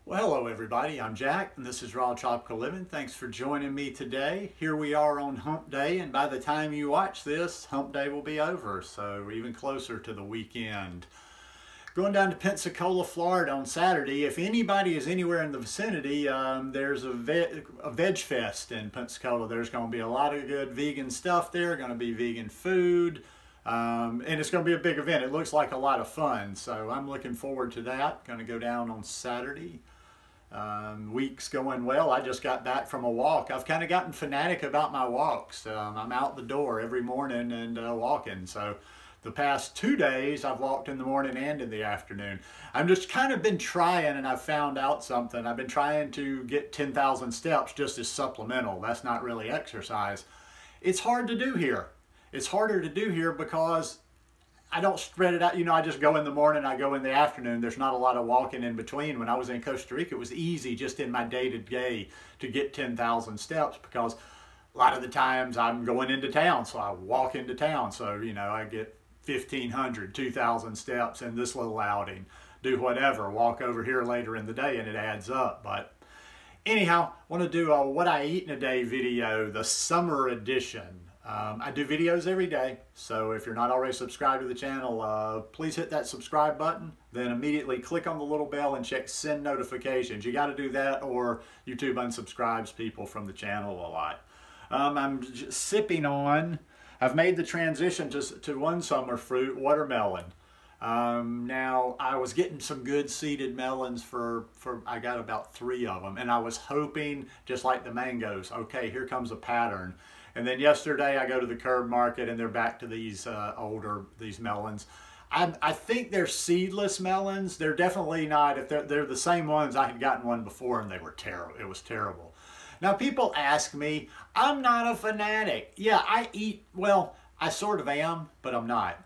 Well, hello everybody, I'm Jack and this is Raw Tropical Living. Thanks for joining me today. Here we are on hump day, and by the time you watch this, hump day will be over, so we're even closer to the weekend. Going down to Pensacola, Florida on Saturday. If anybody is anywhere in the vicinity, there's a veg fest in Pensacola. There's going to be a lot of good vegan stuff there, going to be vegan food. And it's going to be a big event. It looks like a lot of fun, so I'm looking forward to that. Going to go down on Saturday. Week's going well. I just got back from a walk. I've kind of gotten fanatic about my walks. I'm out the door every morning and walking. So the past 2 days I've walked in the morning and in the afternoon. I've just kind of been trying, and I've found out something. I've been trying to get 10,000 steps just as supplemental. That's not really exercise. It's hard to do here. It's harder to do here because I don't spread it out. You know, I just go in the morning, I go in the afternoon. There's not a lot of walking in between. When I was in Costa Rica, it was easy just in my day-to-day to get 10,000 steps because a lot of the times I'm going into town, so I walk into town. So, you know, I get 1,500, 2,000 steps in this little outing. Do whatever, walk over here later in the day, and it adds up. But anyhow, I want to do a what I eat in a day video, the summer edition. I do videos every day, so if you're not already subscribed to the channel, please hit that subscribe button, then immediately click on the little bell and check send notifications. You got to do that or YouTube unsubscribes people from the channel a lot. I'm sipping on, I've made the transition to one summer fruit, watermelon. Now, I was getting some good seeded melons I got about 3 of them, and I was hoping, just like the mangoes, okay, here comes a pattern. And then yesterday I go to the curb market and they're back to these these melons. I think they're seedless melons. They're definitely not, if they're the same ones. I had gotten one before and they were terrible. It was terrible. Now people ask me, I'm not a fanatic. Yeah, I eat, well, I sort of am, but I'm not.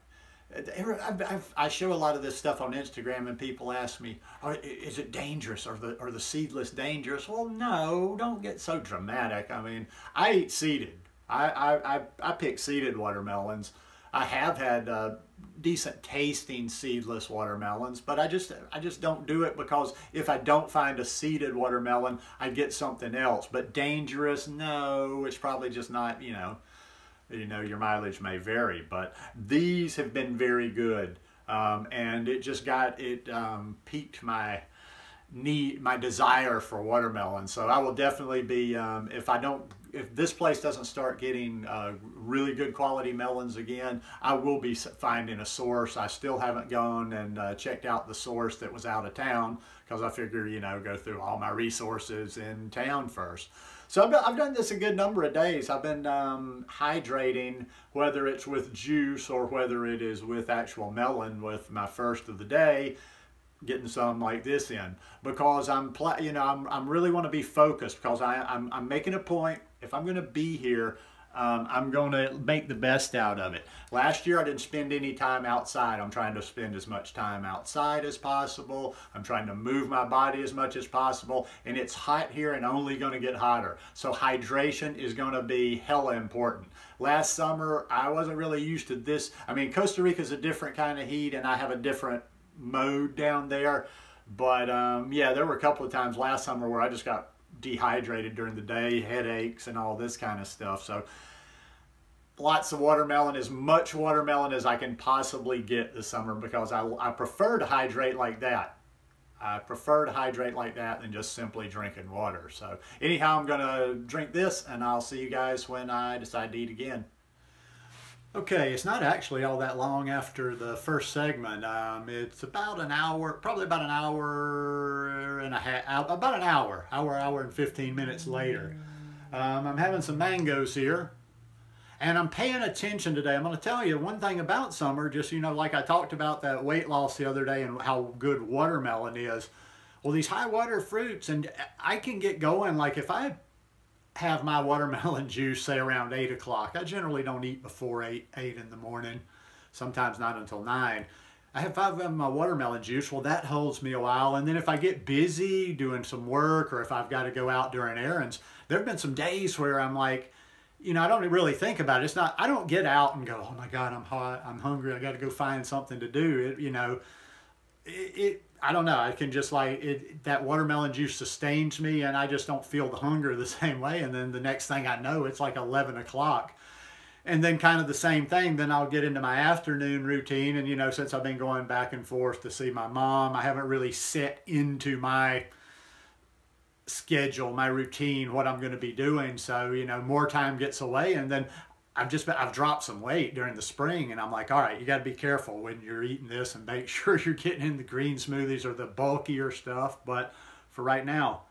I show a lot of this stuff on Instagram and people ask me, is it dangerous? Are the seedless dangerous? Well, no, don't get so dramatic. I mean, I eat seeded. I pick seeded watermelons. I have had decent tasting seedless watermelons, but I just don't do it because if I don't find a seeded watermelon, I get something else. But dangerous, no, it's probably just not, you know, your mileage may vary, but these have been very good. And it just piqued my desire for watermelon. So I will definitely be, if this place doesn't start getting really good quality melons again, I will be finding a source. I still haven't gone and checked out the source that was out of town because I figure, you know, go through all my resources in town first. So I've done this a good number of days. I've been hydrating, whether it's with juice or whether it is with actual melon, with my first of the day, getting some like this in, because I'm really want to be focused, because I'm making a point. If I'm going to be here, I'm going to make the best out of it. Last year I didn't spend any time outside. I'm trying to spend as much time outside as possible. I'm trying to move my body as much as possible, and it's hot here and only going to get hotter. So hydration is going to be hella important. Last summer I wasn't really used to this. I mean, Costa Rica is a different kind of heat and I have a different mode down there, but yeah, there were a couple of times last summer where I just got dehydrated during the day, headaches and all this kind of stuff. So lots of watermelon, as much watermelon as I can possibly get this summer, because I prefer to hydrate like that. I prefer to hydrate like that than just simply drinking water. So anyhow, I'm gonna drink this and I'll see you guys when I decide to eat again. Okay, it's not actually all that long after the first segment. It's about an hour, probably about an hour and a half, about an hour and 15 minutes later. I'm having some mangoes here, and I'm paying attention today. I'm going to tell you one thing about summer, just, you know, like I talked about that weight loss the other day and how good watermelon is. Well, these high water fruits, and I can get going, like if I have my watermelon juice, say around 8 o'clock. I generally don't eat before 8 in the morning, sometimes not until 9. If I have my watermelon juice, well, that holds me a while. And then if I get busy doing some work, or if I've got to go out during errands, there have been some days where I'm like, you know, I don't really think about it. It's not, I don't get out and go, oh my God, I'm hot, I'm hungry, I got to go find something to do. You know, I don't know. I can just like that watermelon juice sustains me, and I just don't feel the hunger the same way. And then the next thing I know, it's like 11 o'clock. And then kind of the same thing, then I'll get into my afternoon routine. And, you know, since I've been going back and forth to see my mom, I haven't really set into my schedule, my routine, what I'm going to be doing. So, you know, more time gets away. And then I've dropped some weight during the spring, and I'm like, all right, you got to be careful when you're eating this and make sure you're getting in the green smoothies or the bulkier stuff. But for right now,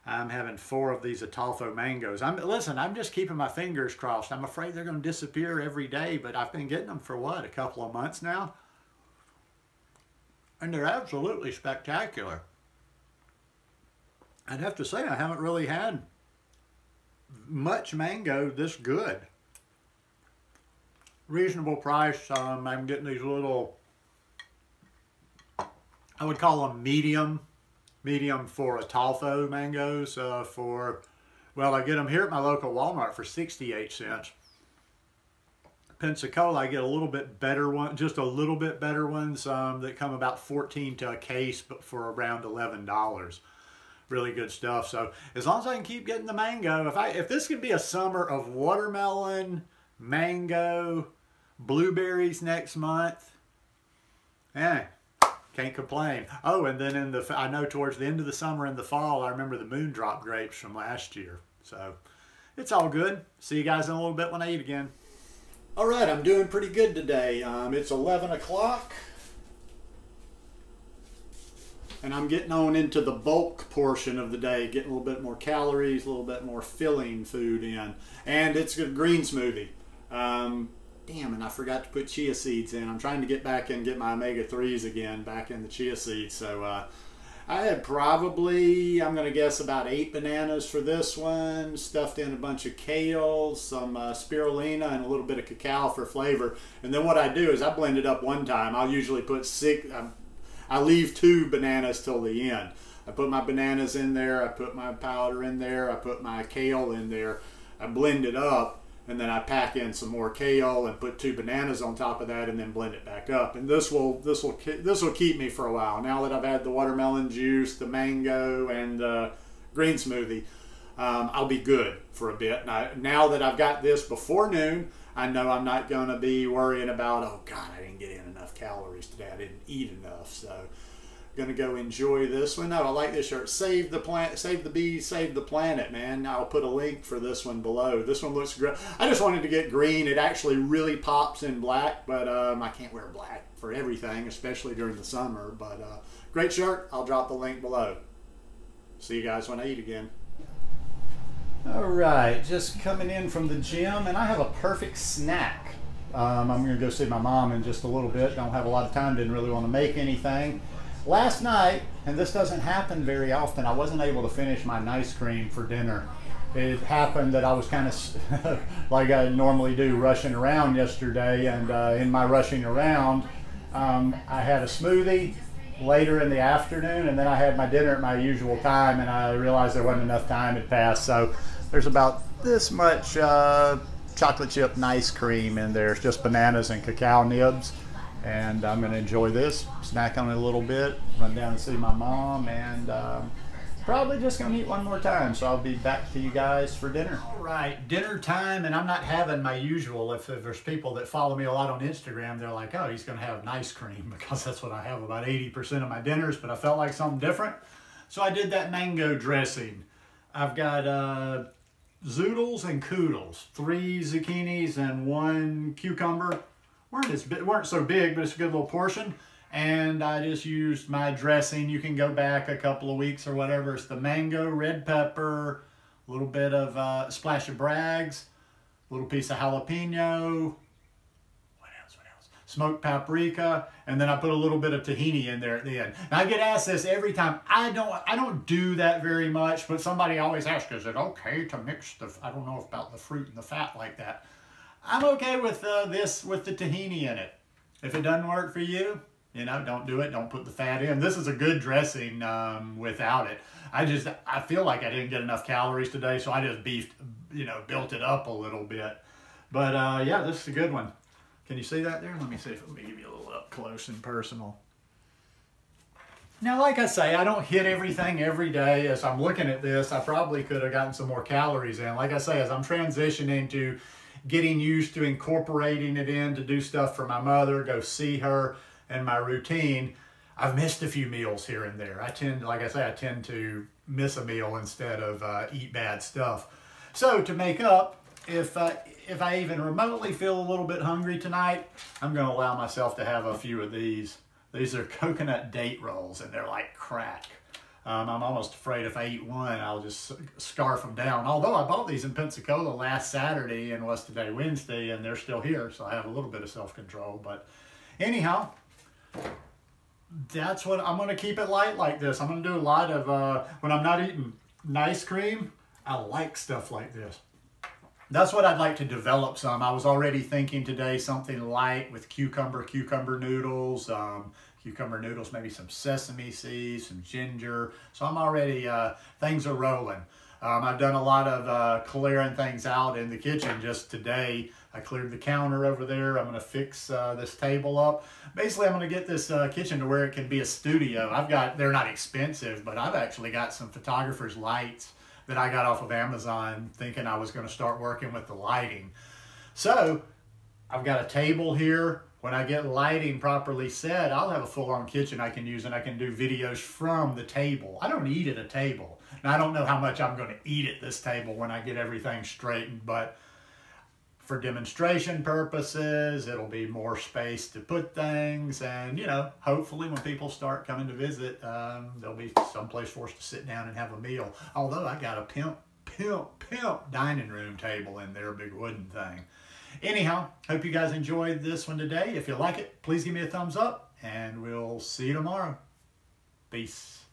I'm having 4 of these Atalfo mangoes. Listen, I'm just keeping my fingers crossed. I'm afraid they're going to disappear every day, but I've been getting them for what, a couple of months now? And they're absolutely spectacular. I'd have to say I haven't really had much mango this good. Reasonable price. I'm getting these little, I would call them medium for Atalfo mangoes. Well, I get them here at my local Walmart for 68 cents. Pensacola, I get a little bit better one, just a little bit better ones that come about 14 to a case, but for around $11. Really good stuff. So as long as I can keep getting the mango, if this could be a summer of watermelon, mango, blueberries next month, can't complain. Oh, and then I know towards the end of the summer and the fall, I remember the moondrop grapes from last year. So it's all good. See you guys in a little bit when I eat again. All right, I'm doing pretty good today. It's 11 o'clock. And I'm getting on into the bulk portion of the day, getting a little bit more calories, a little bit more filling food in. And it's a green smoothie. Damn, and I forgot to put chia seeds in. I'm trying to get back and get my omega-3s again back in the chia seeds. So I had probably, I'm going to guess, about 8 bananas for this one, stuffed in a bunch of kale, some spirulina, and a little bit of cacao for flavor. And then what I do is I blend it up one time. I'll usually put 6... I leave 2 bananas till the end. I put my bananas in there, I put my powder in there, I put my kale in there, I blend it up, and then I pack in some more kale and put 2 bananas on top of that, and then blend it back up. And this will keep me for a while. Now that I've had the watermelon juice, the mango, and the green smoothie, I'll be good for a bit. Now that I've got this before noon, I know I'm not going to be worrying about, oh God, I didn't get in enough calories today. I didn't eat enough. So I'm going to go enjoy this one. No, I like this shirt. Save the plant, save the bees, save the planet, man. I'll put a link for this one below. This one looks great. I just wanted to get green. It actually really pops in black, but I can't wear black for everything, especially during the summer. But great shirt. I'll drop the link below. See you guys when I eat again. All right, just coming in from the gym, and I have a perfect snack. I'm going to go see my mom in just a little bit. Don't have a lot of time, didn't really want to make anything. Last night, and this doesn't happen very often, I wasn't able to finish my nice cream for dinner. It happened that I was kind of, like I normally do, rushing around yesterday, and in my rushing around, I had a smoothie later in the afternoon, and then I had my dinner at my usual time, and I realized there wasn't enough time had passed. So there's about this much chocolate chip nice cream in there. It's just bananas and cacao nibs, and I'm going to enjoy this, snack on it a little bit, run down and see my mom, and probably just going to eat one more time. So I'll be back to you guys for dinner. All right, dinner time, and I'm not having my usual. If there's people that follow me a lot on Instagram, they're like, oh, he's going to have nice cream, because that's what I have about 80% of my dinners, but I felt like something different. So I did that mango dressing. I've got zoodles and koodles, 3 zucchinis and 1 cucumber. Weren't so big, but it's a good little portion. And I just used my dressing. You can go back a couple of weeks or whatever. It's the mango, red pepper, a little bit of a splash of Bragg's, a little piece of jalapeno, what else? Smoked paprika, and then I put a little bit of tahini in there at the end. Now I get asked this every time. I don't do that very much, but somebody always asks, is it okay to mix the, I don't know about the fruit and the fat like that. I'm okay with this with the tahini in it. If it doesn't work for you, you know, don't do it. Don't put the fat in. This is a good dressing without it. I feel like I didn't get enough calories today, so I just built it up a little bit. But yeah, this is a good one. Can you see that there? Let me see if let me give you a little up close and personal. Now, like I say, I don't hit everything every day. As I'm looking at this, I probably could have gotten some more calories in. Like I say, as I'm transitioning to getting used to incorporating it in to do stuff for my mother, go see her, and my routine, I've missed a few meals here and there. I tend to miss a meal instead of eat bad stuff. So to make up, if I even remotely feel a little bit hungry tonight, I'm going to allow myself to have a few of these. These are coconut date rolls, and they're like crack. I'm almost afraid if I eat one, I'll just scarf them down. Although I bought these in Pensacola last Saturday and was today Wednesday, and they're still here, so I have a little bit of self-control. But anyhow, that's what I'm going to keep it light like this. I'm going to do a lot of, when I'm not eating ice cream, I like stuff like this. That's what I'd like to develop some. I was already thinking today something light with cucumber noodles, maybe some sesame seeds, some ginger. So I'm already, things are rolling. I've done a lot of clearing things out in the kitchen just today. I cleared the counter over there. I'm going to fix this table up. Basically, I'm going to get this kitchen to where it can be a studio. They're not expensive, but I've actually got some photographer's lights that I got off of Amazon thinking I was going to start working with the lighting. So I've got a table here. When I get lighting properly set, I'll have a full-on kitchen I can use, and I can do videos from the table. I don't eat at a table. Now, I don't know how much I'm going to eat at this table when I get everything straightened, but for demonstration purposes, it'll be more space to put things, and hopefully when people start coming to visit, there'll be someplace for us to sit down and have a meal. Although I got a pimp dining room table in there, a big wooden thing. Anyhow, hope you guys enjoyed this one today. If you like it, please give me a thumbs up, and we'll see you tomorrow. Peace.